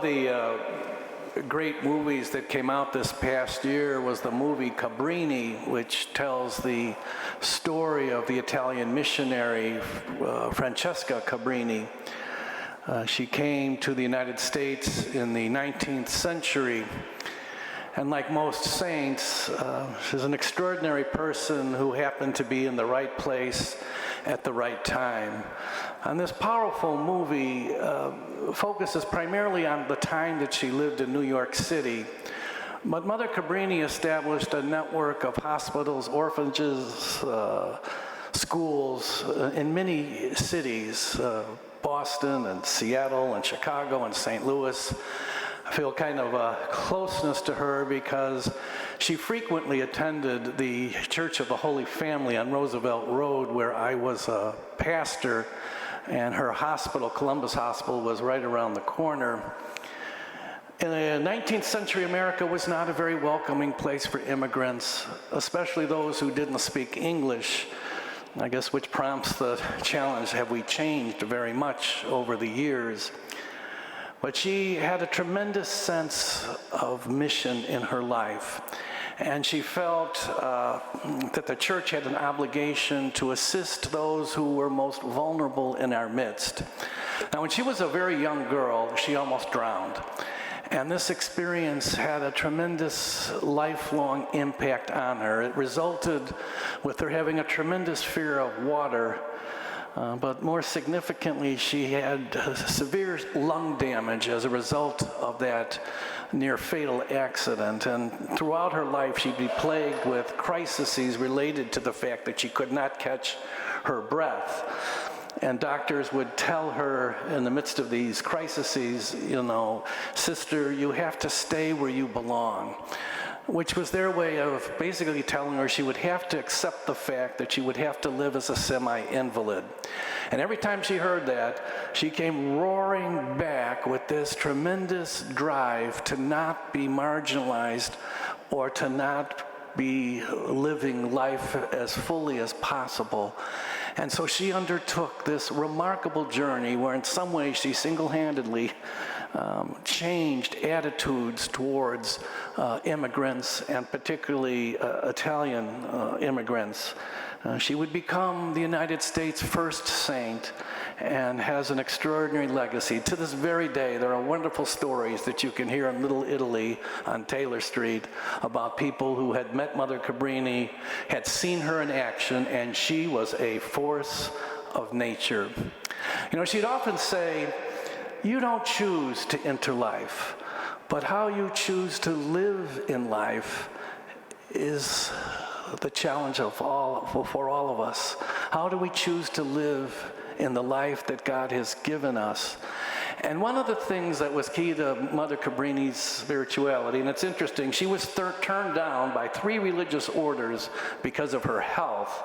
of the great movies that came out this past year was the movie Cabrini, which tells the story of the Italian missionary Francesca Cabrini. She came to the United States in the 19th century, and like most saints, she's an extraordinary person who happened to be in the right place at the right time. And this powerful movie focuses primarily on the time that she lived in New York City. But Mother Cabrini established a network of hospitals, orphanages, schools in many cities, Boston and Seattle and Chicago and St. Louis. I feel kind of a closeness to her because she frequently attended the Church of the Holy Family on Roosevelt Road, where I was a pastor, and her hospital, Columbus Hospital, was right around the corner. In the 19th century, America was not a very welcoming place for immigrants, especially those who didn't speak English. I guess which prompts the challenge, have we changed very much over the years? But she had a tremendous sense of mission in her life. And she felt that the church had an obligation to assist those who were most vulnerable in our midst. Now, when she was a very young girl, she almost drowned. And this experience had a tremendous lifelong impact on her. It resulted with her having a tremendous fear of water. But more significantly, she had severe lung damage as a result of that near-fatal accident. And throughout her life, she'd be plagued with crises related to the fact that she could not catch her breath. And doctors would tell her in the midst of these crises, you know, sister, you have to stay where you belong, which was their way of basically telling her she would have to accept the fact that she would have to live as a semi-invalid. And every time she heard that, she came roaring back with this tremendous drive to not be marginalized or to not be living life as fully as possible. And so she undertook this remarkable journey where in some ways she single-handedly changed attitudes towards immigrants, and particularly Italian immigrants. She would become the United States' first saint and has an extraordinary legacy. To this very day, there are wonderful stories that you can hear in Little Italy on Taylor Street about people who had met Mother Cabrini, had seen her in action, and she was a force of nature. You know, she'd often say, you don't choose to enter life, but how you choose to live in life is the challenge for all of us. How do we choose to live in the life that God has given us? And one of the things that was key to Mother Cabrini's spirituality, and it's interesting, she was turned down by 3 religious orders because of her health.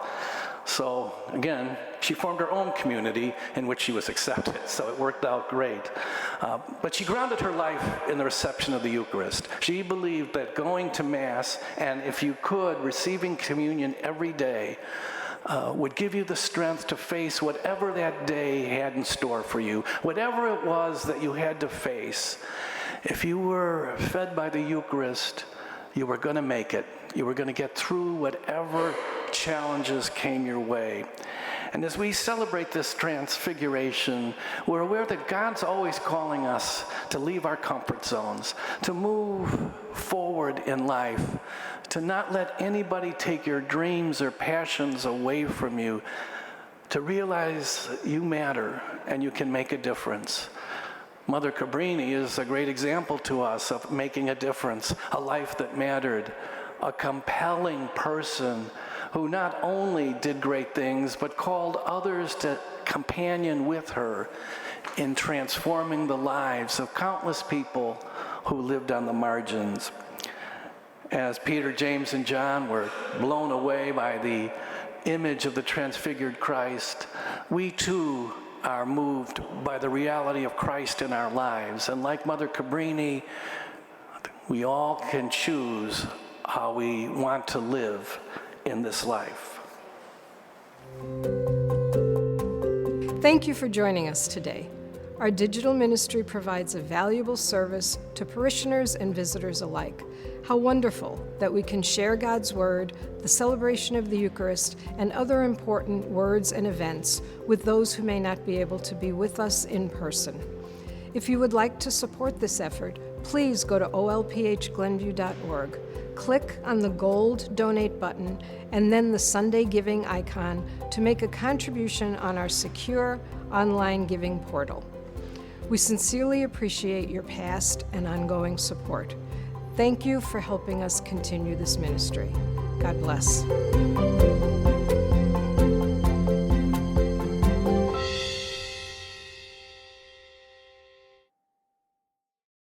So again, she formed her own community in which she was accepted, so it worked out great. But she grounded her life in the reception of the Eucharist. She believed that going to Mass, and if you could, receiving communion every day, would give you the strength to face whatever that day had in store for you, whatever it was that you had to face. If you were fed by the Eucharist, you were going to make it. You were going to get through whatever challenges came your way. And as we celebrate this transfiguration, we're aware that God's always calling us to leave our comfort zones, to move forward in life, to not let anybody take your dreams or passions away from you, to realize you matter and you can make a difference. Mother Cabrini is a great example to us of making a difference, a life that mattered, a compelling person who not only did great things, but called others to companion with her in transforming the lives of countless people who lived on the margins. As Peter, James, and John were blown away by the image of the transfigured Christ, we too are moved by the reality of Christ in our lives. And like Mother Cabrini, we all can choose how we want to live in this life. Thank you for joining us today. Our digital ministry provides a valuable service to parishioners and visitors alike. How wonderful that we can share God's Word, the celebration of the Eucharist, and other important words and events with those who may not be able to be with us in person. If you would like to support this effort, please go to olphglenview.org. Click on the gold donate button and then the Sunday giving icon to make a contribution on our secure online giving portal. We sincerely appreciate your past and ongoing support. Thank you for helping us continue this ministry. God bless.